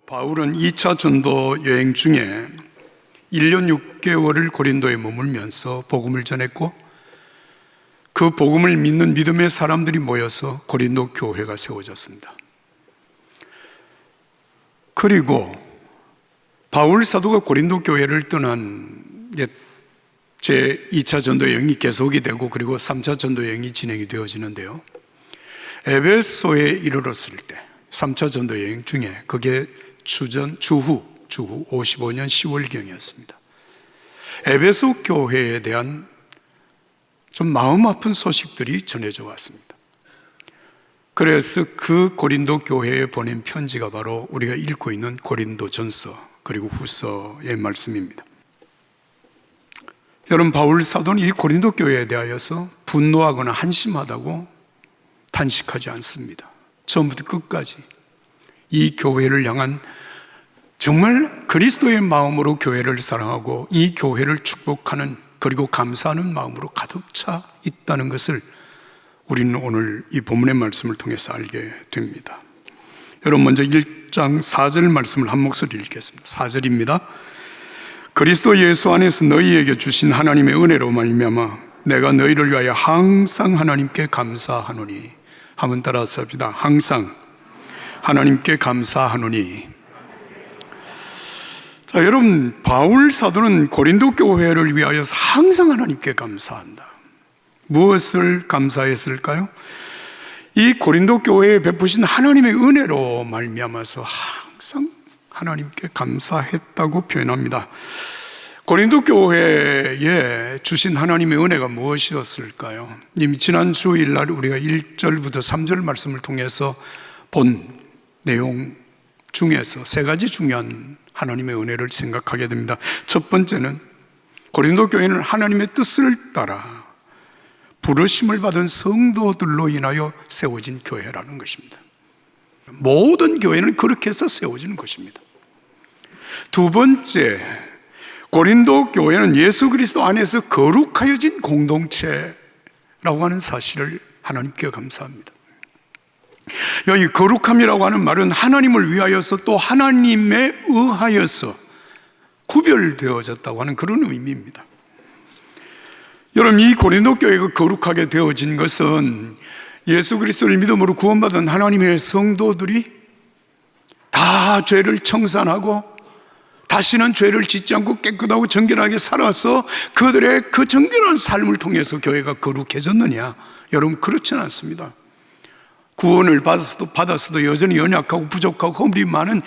바울은 2차 전도 여행 중에 1년 6개월을 고린도에 머물면서 복음을 전했고, 그 복음을 믿는 믿음의 사람들이 모여서 고린도 교회가 세워졌습니다. 그리고 바울 사도가 고린도 교회를 떠난 제 2차 전도 여행이 계속이 되고, 그리고 3차 전도 여행이 진행이 되어지는데요, 에베소에 이르렀을 때 3차 전도 여행 중에 그게 주후 55년 10월경이었습니다. 에베소 교회에 대한 좀 마음 아픈 소식들이 전해져 왔습니다. 그래서 그 고린도 교회에 보낸 편지가 바로 우리가 읽고 있는 고린도전서 그리고 후서의 말씀입니다. 여러분, 바울 사도는 이 고린도 교회에 대하여서 분노하거나 한심하다고 탄식하지 않습니다. 처음부터 끝까지 이 교회를 향한 정말 그리스도의 마음으로 교회를 사랑하고 이 교회를 축복하는, 그리고 감사하는 마음으로 가득 차 있다는 것을 우리는 오늘 이 본문의 말씀을 통해서 알게 됩니다. 여러분, 먼저 1장 4절 말씀을 한 목소리 읽겠습니다. 4절입니다. 그리스도 예수 안에서 너희에게 주신 하나님의 은혜로 말미암아 내가 너희를 위하여 항상 하나님께 감사하노니. 한번 따라서 합시다. 항상 하나님께 감사하노니. 자, 여러분, 바울 사도는 고린도 교회를 위하여서 항상 하나님께 감사한다. 무엇을 감사했을까요? 이 고린도 교회에 베푸신 하나님의 은혜로 말미암아서 항상 하나님께 감사했다고 표현합니다. 고린도 교회에 주신 하나님의 은혜가 무엇이었을까요? 이미 지난 주일날 우리가 1절부터 3절 말씀을 통해서 본 내용 중에서 세 가지 중요한 하나님의 은혜를 생각하게 됩니다. 첫 번째는 고린도 교회는 하나님의 뜻을 따라 부르심을 받은 성도들로 인하여 세워진 교회라는 것입니다. 모든 교회는 그렇게 해서 세워지는 것입니다. 두 번째, 고린도 교회는 예수 그리스도 안에서 거룩하여진 공동체라고 하는 사실을 하나님께 감사합니다. 여기 거룩함이라고 하는 말은 하나님을 위하여서 또 하나님에 의하여서 구별되어졌다고 하는 그런 의미입니다. 여러분, 이 고린도 교회가 거룩하게 되어진 것은 예수 그리스도를 믿음으로 구원받은 하나님의 성도들이 다 죄를 청산하고 다시는 죄를 짓지 않고 깨끗하고 정결하게 살아서 그들의 그 정결한 삶을 통해서 교회가 거룩해졌느냐? 여러분, 그렇지는 않습니다. 구원을 받았어도 여전히 연약하고 부족하고 허물이 많은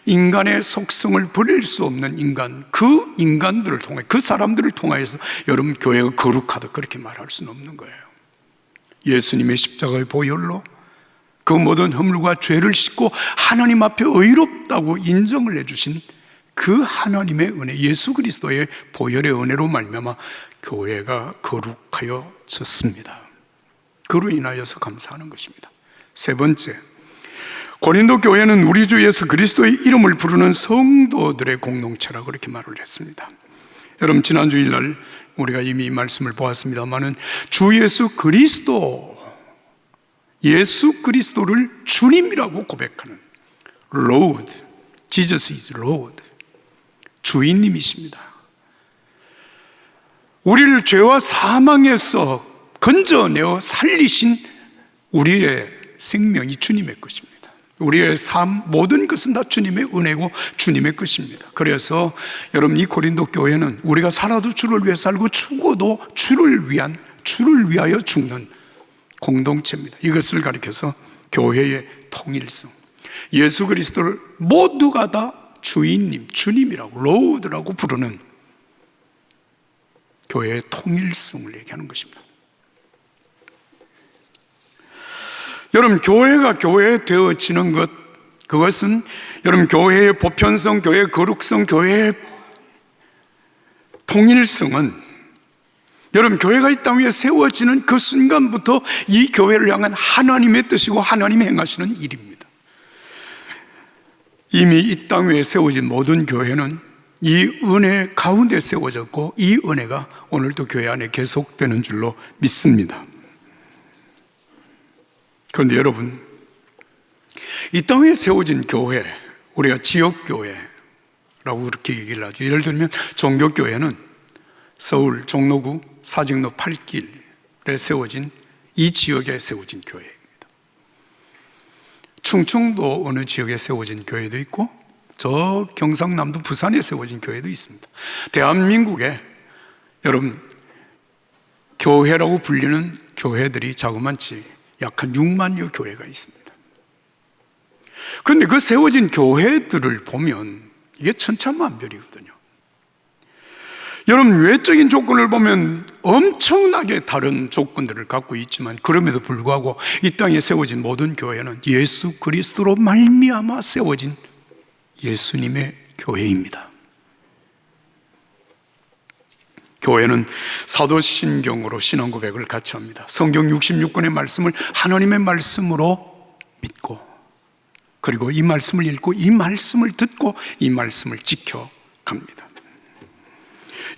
인간의 속성을 버릴 수 없는 인간, 그 인간들을 통해, 그 사람들을 통하여서 여러분, 교회가 거룩하다 그렇게 말할 수는 없는 거예요. 예수님의 십자가의 보혈로 그 모든 허물과 죄를 씻고 하나님 앞에 의롭다고 인정을 해주신 그 하나님의 은혜, 예수 그리스도의 보혈의 은혜로 말미암아 교회가 거룩하여졌습니다. 그로 인하여서 감사하는 것입니다. 세 번째, 고린도 교회는 우리 주 예수 그리스도의 이름을 부르는 성도들의 공동체라고 그렇게 말을 했습니다. 여러분, 지난 주일날 우리가 이미 이 말씀을 보았습니다마는 주 예수 그리스도를 주님이라고 고백하는 Lord, Jesus is Lord, 주인님이십니다. 우리를 죄와 사망에서 건져내어 살리신 우리의 생명이 주님의 것입니다. 우리의 삶, 모든 것은 다 주님의 은혜고 주님의 것입니다. 그래서 여러분, 이 고린도 교회는 우리가 살아도 주를 위해 살고 죽어도 주를 위하여 죽는 공동체입니다. 이것을 가리켜서 교회의 통일성, 예수 그리스도를 모두가 다 주인님, 주님이라고, 로드라고 부르는 교회의 통일성을 얘기하는 것입니다. 여러분, 교회가 교회 되어지는 것, 그것은 여러분, 교회의 보편성, 교회의 거룩성, 교회의 통일성은 여러분, 교회가 이 땅 위에 세워지는 그 순간부터 이 교회를 향한 하나님의 뜻이고 하나님이 행하시는 일입니다. 이미 이 땅 위에 세워진 모든 교회는 이 은혜 가운데 세워졌고 이 은혜가 오늘도 교회 안에 계속되는 줄로 믿습니다. 그런데 여러분, 이 땅에 세워진 교회, 우리가 지역교회라고 그렇게 얘기를 하죠. 예를 들면 종교교회는 서울 종로구 사직로 8길에 세워진 이 지역에 세워진 교회입니다. 충청도 어느 지역에 세워진 교회도 있고 저 경상남도 부산에 세워진 교회도 있습니다. 대한민국에 여러분 교회라고 불리는 교회들이 자그만치 약 한 6만여 교회가 있습니다. 그런데 그 세워진 교회들을 보면 이게 천차만별이거든요. 여러분 외적인 조건을 보면 엄청나게 다른 조건들을 갖고 있지만 그럼에도 불구하고 이 땅에 세워진 모든 교회는 예수 그리스도로 말미암아 세워진 예수님의 교회입니다. 교회는 사도신경으로 신앙 고백을 같이 합니다. 성경 66권의 말씀을 하나님의 말씀으로 믿고 그리고 이 말씀을 읽고 이 말씀을 듣고 이 말씀을 지켜갑니다.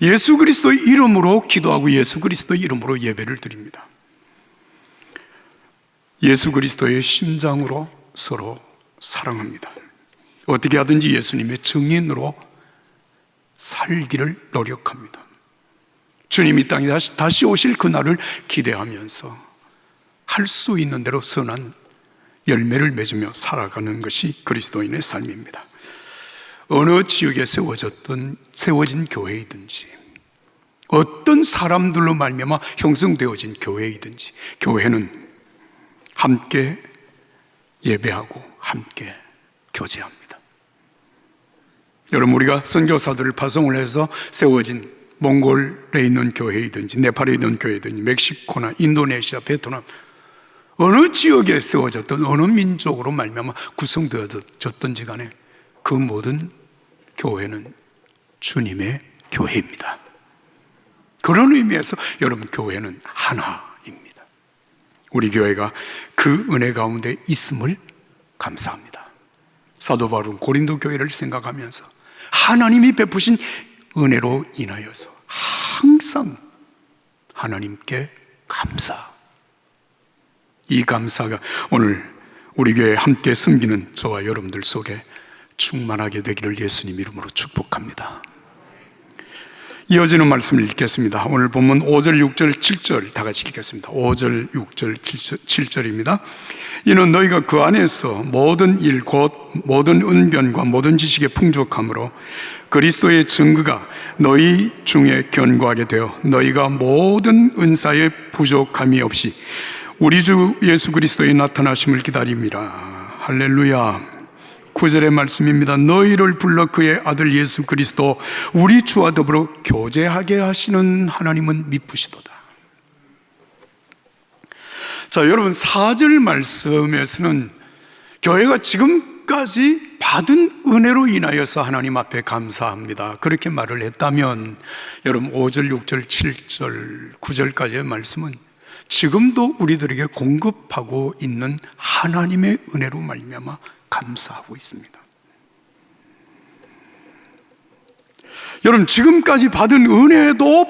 예수 그리스도의 이름으로 기도하고 예수 그리스도의 이름으로 예배를 드립니다. 예수 그리스도의 심장으로 서로 사랑합니다. 어떻게 하든지 예수님의 증인으로 살기를 노력합니다. 주님이 땅에 다시 오실 그날을 기대하면서 할 수 있는 대로 선한 열매를 맺으며 살아가는 것이 그리스도인의 삶입니다. 어느 지역에 세워진 교회이든지 어떤 사람들로 말미암아 형성되어진 교회이든지 교회는 함께 예배하고 함께 교제합니다. 여러분 우리가 선교사들을 파송을 해서 세워진 몽골에 있는 교회이든지 네팔에 있는 교회이든지 멕시코나 인도네시아, 베트남 어느 지역에 세워졌던 어느 민족으로 말미암아 구성되어졌던지 간에 그 모든 교회는 주님의 교회입니다. 그런 의미에서 여러분 교회는 하나입니다. 우리 교회가 그 은혜 가운데 있음을 감사합니다. 사도 바울은 고린도 교회를 생각하면서 하나님이 베푸신 은혜로 인하여서 항상 하나님께 감사, 이 감사가 오늘 우리 교회에 함께 섬기는 저와 여러분들 속에 충만하게 되기를 예수님 이름으로 축복합니다. 이어지는 말씀을 읽겠습니다. 오늘 본문 5절, 6절, 7절 다 같이 읽겠습니다. 5절, 6절, 7절입니다. 이는 너희가 그 안에서 모든 일 곧 모든 은변과 모든 지식의 풍족함으로 그리스도의 증거가 너희 중에 견고하게 되어 너희가 모든 은사에 부족함이 없이 우리 주 예수 그리스도의 나타나심을 기다림이라. 할렐루야. 9절의 말씀입니다. 너희를 불러 그의 아들 예수 그리스도 우리 주와 더불어 교제하게 하시는 하나님은 미쁘시도다. 자, 여러분 4절 말씀에서는 교회가 지금까지 받은 은혜로 인하여서 하나님 앞에 감사합니다 그렇게 말을 했다면 여러분 5절, 6절, 7절, 9절까지의 말씀은 지금도 우리들에게 공급하고 있는 하나님의 은혜로 말미암아 감사하고 있습니다. 여러분 지금까지 받은 은혜도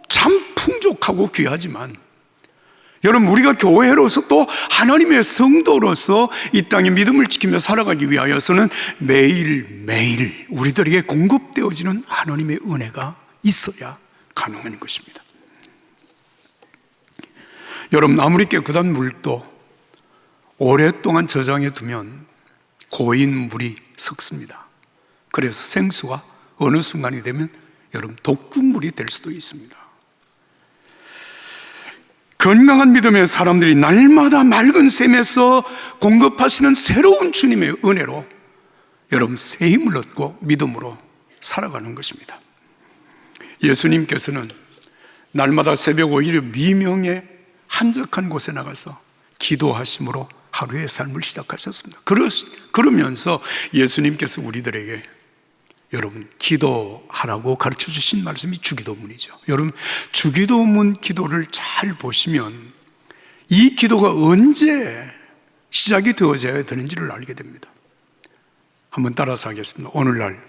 참 풍족하고 귀하지만 여러분 우리가 교회로서 또 하나님의 성도로서 이 땅에 믿음을 지키며 살아가기 위하여서는 매일매일 우리들에게 공급되어지는 하나님의 은혜가 있어야 가능한 것입니다. 여러분 아무리 깨끗한 물도 오랫동안 저장해 두면 고인 물이 섞습니다. 그래서 생수가 어느 순간이 되면 여러분 독극물이 될 수도 있습니다. 건강한 믿음의 사람들이 날마다 맑은 샘에서 공급하시는 새로운 주님의 은혜로 여러분 새 힘을 얻고 믿음으로 살아가는 것입니다. 예수님께서는 날마다 새벽 오히려 미명에 한적한 곳에 나가서 기도하심으로 하루의 삶을 시작하셨습니다. 그러면서 예수님께서 우리들에게 여러분 기도하라고 가르쳐 주신 말씀이 주기도문이죠. 여러분 주기도문 기도를 잘 보시면 이 기도가 언제 시작이 되어져야 되는지를 알게 됩니다. 한번 따라서 하겠습니다. 오늘날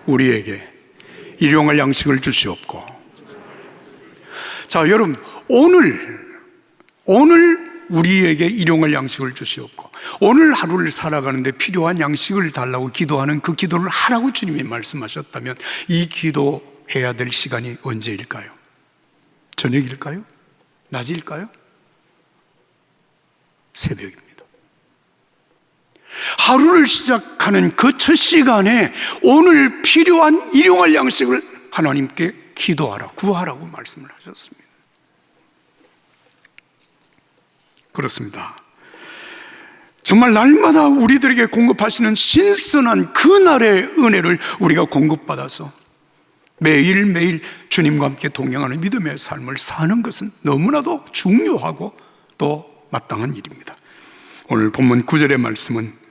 우리에게 일용할 양식을 주시옵고. 자, 여러분 오늘 우리에게 일용할 양식을 주시옵고 오늘 하루를 살아가는데 필요한 양식을 달라고 기도하는 그 기도를 하라고 주님이 말씀하셨다면 이 기도해야 될 시간이 언제일까요? 저녁일까요? 낮일까요? 새벽입니다. 하루를 시작하는 그 첫 시간에 오늘 필요한 일용할 양식을 하나님께 기도하라, 구하라고 말씀을 하셨습니다. 그렇습니다. 정말 날마다 우리들에게 공급하시는 신선한 그날의 은혜를 우리가 공급받아서 매일매일 주님과 함께 동행하는 믿음의 삶을 사는 것은 너무나도 중요하고 또 마땅한 일입니다. 오늘 본문 9절의 말씀은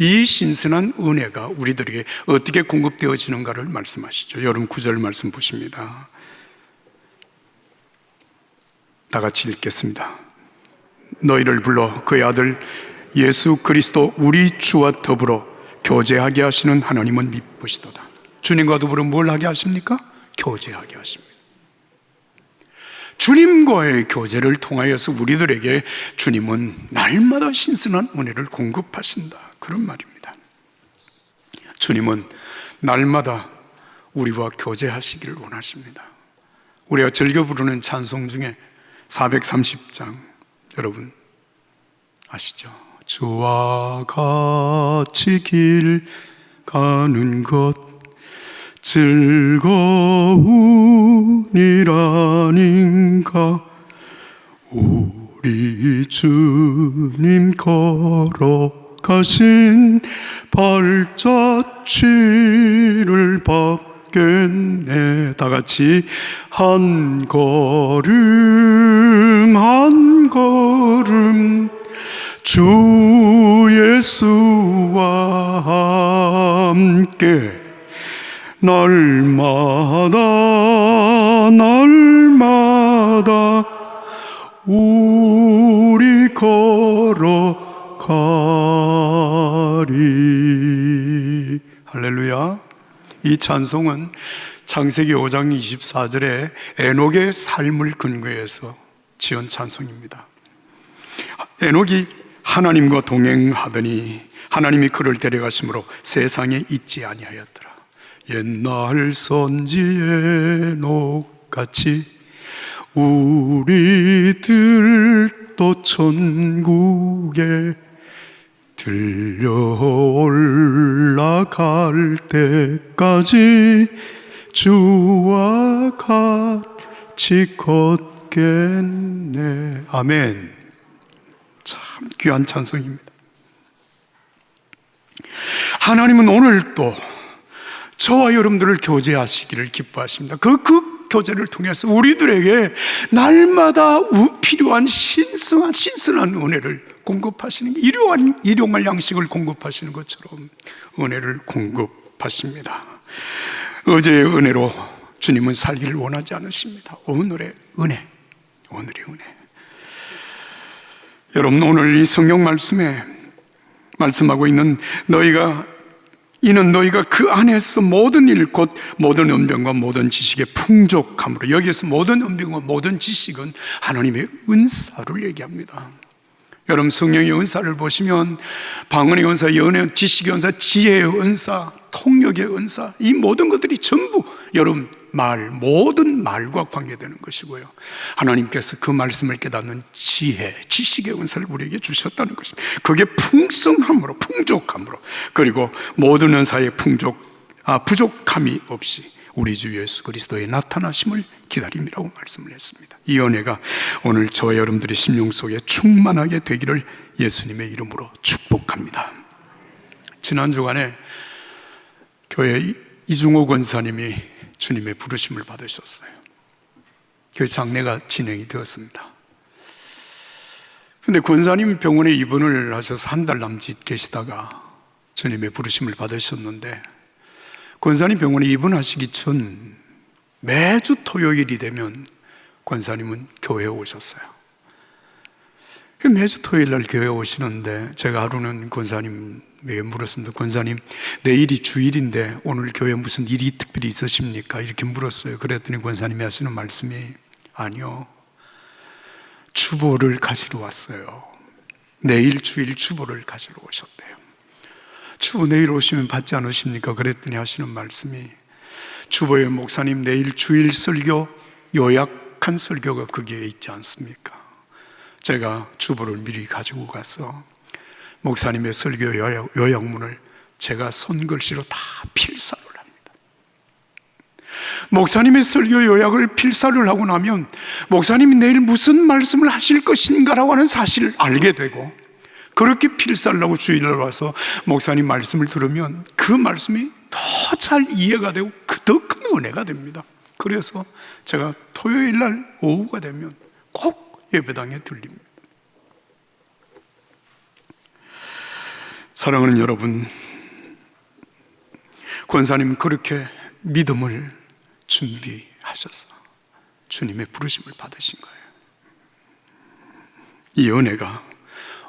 이 신선한 은혜가 우리들에게 어떻게 공급되어지는가를 말씀하시죠. 여러분 9절 말씀 보십니다. 다 같이 읽겠습니다. 너희를 불러 그의 아들 예수 그리스도 우리 주와 더불어 교제하게 하시는 하나님은 미쁘시도다. 주님과 더불어 뭘 하게 하십니까? 교제하게 하십니다. 주님과의 교제를 통하여서 우리들에게 주님은 날마다 신선한 은혜를 공급하신다, 그런 말입니다. 주님은 날마다 우리와 교제하시기를 원하십니다. 우리가 즐겨 부르는 찬송 중에 430장 여러분 아시죠? 주와 같이 길 가는 것 즐거운이라닌가. 우리 주님 걸어가신 발자취를 밟겠네. 다 같이 한 걸음 한 걸음 주 예수와 함께 날마다 날마다 우리 걸어가리. 할렐루야. 이 찬송은 창세기 5장 24절에 에녹의 삶을 근거해서 지은 찬송입니다. 에녹이 하나님과 동행하더니 하나님이 그를 데려가심으로 세상에 있지 아니하였더라. 옛날 선지 에녹같이 우리들도 천국에 들려 올라갈 때까지 주와 같이 걷겠네. 아멘. 참 귀한 찬송입니다. 하나님은 오늘 또 저와 여러분들을 교제하시기를 기뻐하십니다. 그 교제를 통해서 우리들에게 날마다 필요한 신선한 은혜를 공급하시는, 일용할 양식을 공급하시는 것처럼 은혜를 공급하십니다. 어제의 은혜로 주님은 살기를 원하지 않으십니다. 오늘의 은혜. 여러분, 오늘 이 성경 말씀에 말씀하고 있는 이는 너희가 그 안에서 모든 일 곧 모든 언변과 모든 지식의 풍족함으로, 여기에서 모든 언변과 모든 지식은 하나님의 은사를 얘기합니다. 여러분, 성령의 은사를 보시면 방언의 은사, 연의 지식의 은사, 지혜의 은사, 통역의 은사, 이 모든 것들이 전부 여러분 모든 말과 관계되는 것이고요, 하나님께서 그 말씀을 깨닫는 지혜, 지식의 은사를 우리에게 주셨다는 것입니다. 그게 풍성함으로, 풍족함으로, 그리고 모든 은사의 부족함이 없이 우리 주 예수 그리스도의 나타나심을 기다림이라고 말씀을 했습니다. 이 은혜가 오늘 저와 여러분들의 심령 속에 충만하게 되기를 예수님의 이름으로 축복합니다. 지난 주간에 교회 이중호 권사님이 주님의 부르심을 받으셨어요. 그 장례가 진행이 되었습니다. 그런데 권사님 병원에 입원을 하셔서 한 달 남짓 계시다가 주님의 부르심을 받으셨는데, 권사님 병원에 입원하시기 전 매주 토요일이 되면 권사님은 교회에 오셨어요. 매주 토요일 날 교회에 오시는데 제가 하루는 권사님에게 물었습니다. 권사님, 내일이 주일인데 오늘 교회에 무슨 일이 특별히 있으십니까? 이렇게 물었어요. 그랬더니 권사님이 하시는 말씀이, 아니요, 주보를 가지러 왔어요. 내일 주일 주보를 가지러 오셨대요. 주보 내일 오시면 받지 않으십니까? 그랬더니 하시는 말씀이, 주보에 목사님 내일 주일 설교 요약한 설교가 거기에 있지 않습니까? 제가 주보를 미리 가지고 가서 목사님의 설교 요약문을 제가 손글씨로 다 필사를 합니다. 목사님의 설교 요약을 필사를 하고 나면 목사님이 내일 무슨 말씀을 하실 것인가라고 하는 사실을 알게 되고, 그렇게 필사를 하고 주일날 와서 목사님 말씀을 들으면 그 말씀이 더 잘 이해가 되고 더 큰 은혜가 됩니다. 그래서 제가 토요일날 오후가 되면 꼭 예배당에 들립니다. 사랑하는 여러분, 권사님 그렇게 믿음을 준비하셔서 주님의 부르심을 받으신 거예요. 이 은혜가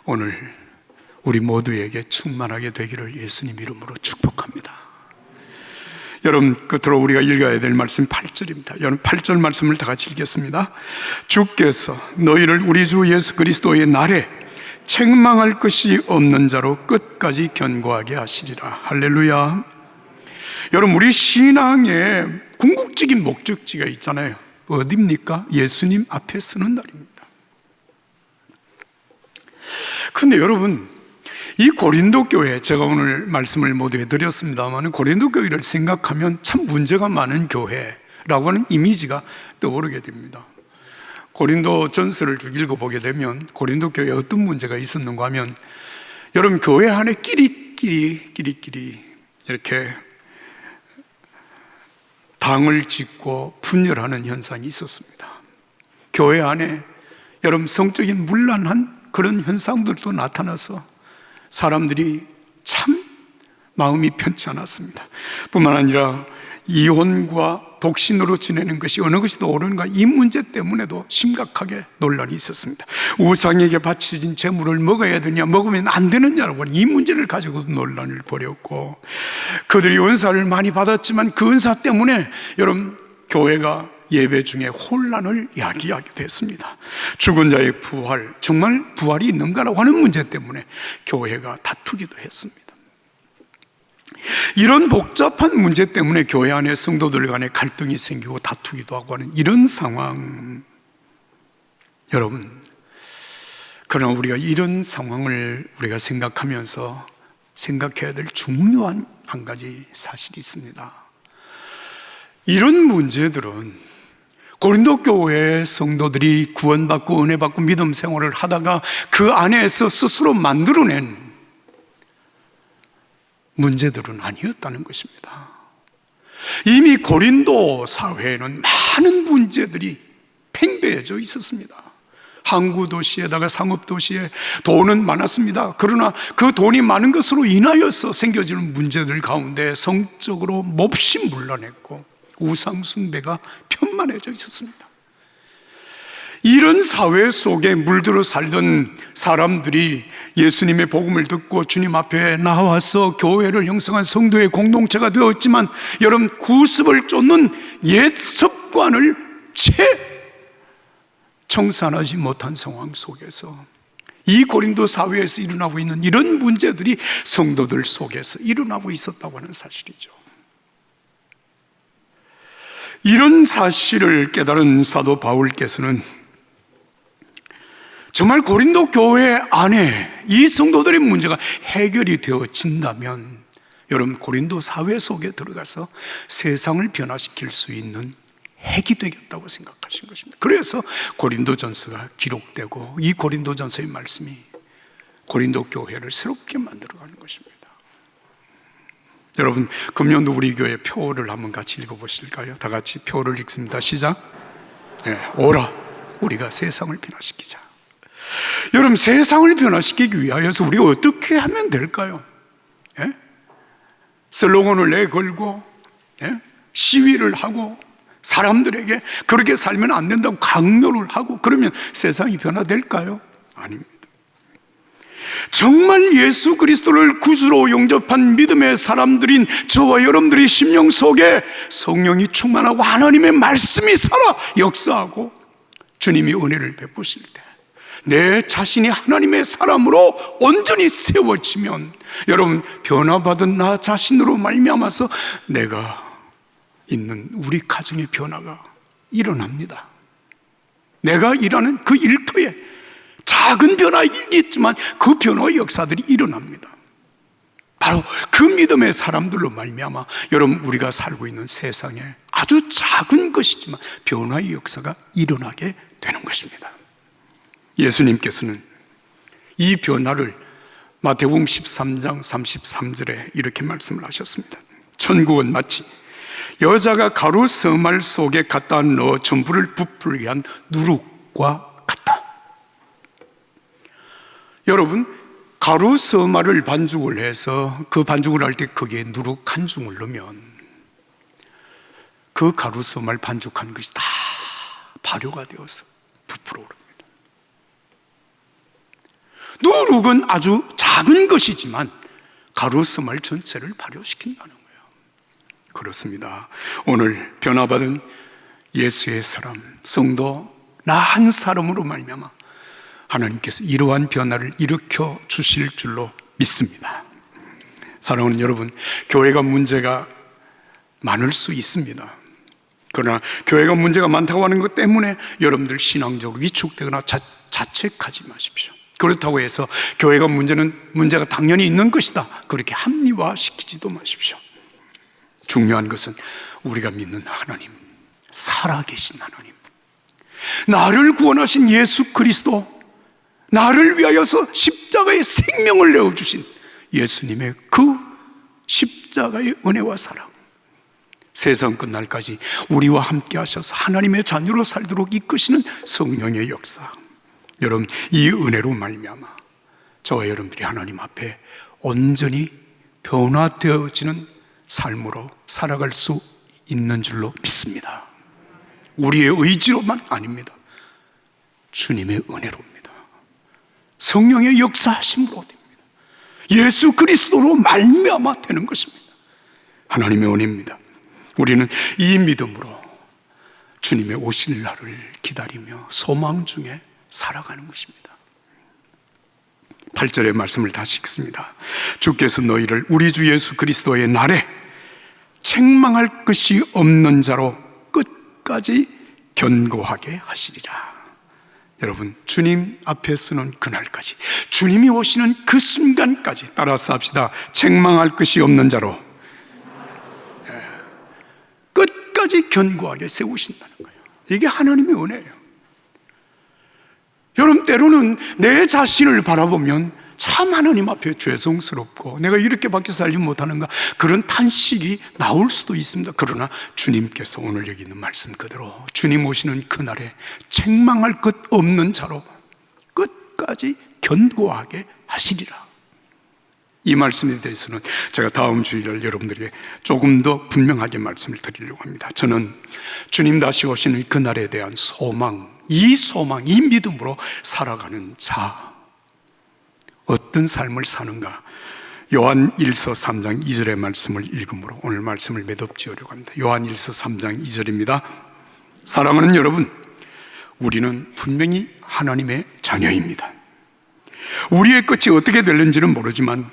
오늘 우리 모두에게 충만하게 되기를 예수님 이름으로 축복합니다. 여러분, 끝으로 우리가 읽어야 될 말씀 8절입니다. 여러분, 8절 말씀을 다 같이 읽겠습니다. 주께서 너희를 우리 주 예수 그리스도의 날에 책망할 것이 없는 자로 끝까지 견고하게 하시리라. 할렐루야. 여러분, 우리 신앙의 궁극적인 목적지가 있잖아요. 어디입니까? 예수님 앞에 서는 날입니다. 그런데 여러분, 이 고린도 교회, 제가 오늘 말씀을 모두 해드렸습니다만 고린도 교회를 생각하면 참 문제가 많은 교회라고 하는 이미지가 떠오르게 됩니다. 고린도 전서를 쭉 읽어보게 되면 고린도 교회에 어떤 문제가 있었는가 하면, 여러분, 교회 안에 끼리끼리 이렇게 당을 짓고 분열하는 현상이 있었습니다. 교회 안에 여러분 성적인 문란한 그런 현상들도 나타나서 사람들이 참 마음이 편치 않았습니다. 뿐만 아니라 이혼과 독신으로 지내는 것이 어느 것이 더 옳은가, 이 문제 때문에도 심각하게 논란이 있었습니다. 우상에게 바쳐진 재물을 먹어야 되냐, 먹으면 안 되느냐라고 하는 이 문제를 가지고도 논란을 벌였고, 그들이 은사를 많이 받았지만 그 은사 때문에 여러분 교회가 예배 중에 혼란을 야기하게 됐습니다. 죽은 자의 부활, 정말 부활이 있는가라고 하는 문제 때문에 교회가 다투기도 했습니다. 이런 복잡한 문제 때문에 교회 안에 성도들 간에 갈등이 생기고 다투기도 하고 하는 이런 상황, 여러분, 그러나 우리가 이런 상황을 우리가 생각하면서 생각해야 될 중요한 한 가지 사실이 있습니다. 이런 문제들은 고린도 교회의 성도들이 구원받고 은혜받고 믿음 생활을 하다가 그 안에서 스스로 만들어낸 문제들은 아니었다는 것입니다. 이미 고린도 사회에는 많은 문제들이 팽배해져 있었습니다. 항구 도시에다가 상업 도시에 돈은 많았습니다. 그러나 그 돈이 많은 것으로 인하여서 생겨지는 문제들 가운데 성적으로 몹시 문란했고 우상 숭배가 편만해져 있었습니다. 이런 사회 속에 물들어 살던 사람들이 예수님의 복음을 듣고 주님 앞에 나와서 교회를 형성한 성도의 공동체가 되었지만, 여러분, 구습을 쫓는 옛 습관을 채 청산하지 못한 상황 속에서 이 고린도 사회에서 일어나고 있는 이런 문제들이 성도들 속에서 일어나고 있었다고 하는 사실이죠. 이런 사실을 깨달은 사도 바울께서는 정말 고린도 교회 안에 이 성도들의 문제가 해결이 되어진다면 여러분 고린도 사회 속에 들어가서 세상을 변화시킬 수 있는 핵이 되겠다고 생각하신 것입니다. 그래서 고린도전서가 기록되고 이 고린도전서의 말씀이 고린도 교회를 새롭게 만들어가는 것입니다. 여러분, 금년도 우리 교회 표를 한번 같이 읽어보실까요? 다 같이 표를 읽습니다. 시작. 오라, 우리가 세상을 변화시키자. 여러분, 세상을 변화시키기 위하여서 우리가 어떻게 하면 될까요? 슬로건을 내걸고 시위를 하고 사람들에게 그렇게 살면 안 된다고 강요를 하고 그러면 세상이 변화될까요? 아닙니다. 정말 예수 그리스도를 구주로 영접한 믿음의 사람들인 저와 여러분들의 심령 속에 성령이 충만하고 하나님의 말씀이 살아 역사하고 주님이 은혜를 베푸실 때 내 자신이 하나님의 사람으로 온전히 세워지면 여러분, 변화받은 나 자신으로 말미암아서 내가 있는 우리 가정의 변화가 일어납니다. 내가 일하는 그 일터에 작은 변화이겠지만 그 변화의 역사들이 일어납니다. 바로 그 믿음의 사람들로 말미암아 여러분, 우리가 살고 있는 세상에 아주 작은 것이지만 변화의 역사가 일어나게 되는 것입니다. 예수님께서는 이 변화를 마태복음 13장 33절에 이렇게 말씀을 하셨습니다. 천국은 마치 여자가 가루 서말 속에 갖다 넣어 전부를 부풀게 한 누룩과 같다. 여러분, 가루 서말을 반죽을 해서 그 반죽을 할 때 거기에 누룩 한 줌을 넣으면 그 가루 서말 반죽한 것이 다 발효가 되어서 부풀어 오릅니다. 누룩은 아주 작은 것이지만 가루 서말 전체를 발효시킨다는 거예요. 그렇습니다. 오늘 변화받은 예수의 사람, 성도 나 한 사람으로 말미암아 하나님께서 이러한 변화를 일으켜 주실 줄로 믿습니다. 사랑하는 여러분, 교회가 문제가 많을 수 있습니다. 그러나 교회가 문제가 많다고 하는 것 때문에 여러분들 신앙적으로 위축되거나 자책하지 마십시오. 그렇다고 해서 교회가 문제가 당연히 있는 것이다, 그렇게 합리화시키지도 마십시오. 중요한 것은 우리가 믿는 하나님, 살아계신 하나님, 나를 구원하신 예수 그리스도, 나를 위하여서 십자가의 생명을 내어주신 예수님의 그 십자가의 은혜와 사랑, 세상 끝날까지 우리와 함께 하셔서 하나님의 자녀로 살도록 이끄시는 성령의 역사, 여러분, 이 은혜로 말미암아 저와 여러분들이 하나님 앞에 온전히 변화되어지는 삶으로 살아갈 수 있는 줄로 믿습니다. 우리의 의지로만 아닙니다. 주님의 은혜로입니다. 성령의 역사하심으로 됩니다. 예수 그리스도로 말미암아 되는 것입니다. 하나님의 은혜입니다. 우리는 이 믿음으로 주님의 오실 날을 기다리며 소망 중에 살아가는 것입니다. 8절의 말씀을 다시 읽습니다. 주께서 너희를 우리 주 예수 그리스도의 날에 책망할 것이 없는 자로 끝까지 견고하게 하시리라. 여러분, 주님 앞에 서는 그날까지, 주님이 오시는 그 순간까지 따라서 합시다. 책망할 것이 없는 자로 끝까지 견고하게 세우신다는 거예요. 이게 하나님의 은혜예요. 여러분, 때로는 내 자신을 바라보면 참 하나님 앞에 죄송스럽고 내가 이렇게밖에 살지 못하는가, 그런 탄식이 나올 수도 있습니다. 그러나 주님께서 오늘 여기 있는 말씀 그대로 주님 오시는 그날에 책망할 것 없는 자로 끝까지 견고하게 하시리라. 이 말씀에 대해서는 제가 다음 주일 여러분들에게 조금 더 분명하게 말씀을 드리려고 합니다. 저는 주님 다시 오시는 그날에 대한 소망, 이 믿음으로 살아가는 자, 어떤 삶을 사는가, 요한 1서 3장 2절의 말씀을 읽음으로 오늘 말씀을 매듭지으려고 합니다. 요한 1서 3장 2절입니다. 사랑하는 여러분, 우리는 분명히 하나님의 자녀입니다. 우리의 끝이 어떻게 될는지는 모르지만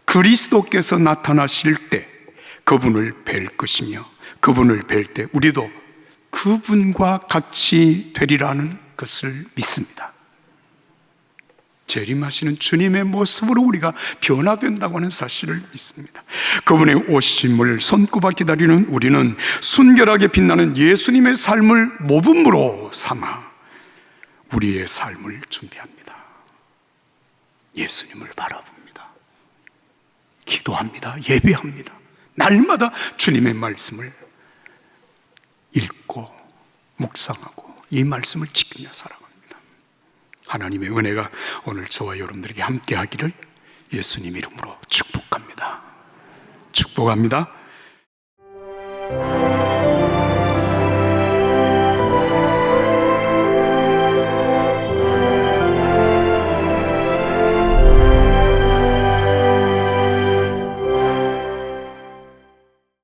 그리스도께서 나타나실 때 그분을 뵐 것이며 그분을 뵐 때 우리도 그분과 같이 되리라는 것을 믿습니다. 재림하시는 주님의 모습으로 우리가 변화된다고 하는 사실을 믿습니다. 그분의 오심을 손꼽아 기다리는 우리는 순결하게 빛나는 예수님의 삶을 모범으로 삼아 우리의 삶을 준비합니다. 예수님을 바라봅니다. 기도합니다. 예배합니다. 날마다 주님의 말씀을 읽고 묵상하고 이 말씀을 지키며 살아갑니다. 하나님의 은혜가 오늘 저와 여러분들에게 함께 하기를 예수님 이름으로 축복합니다. 축복합니다.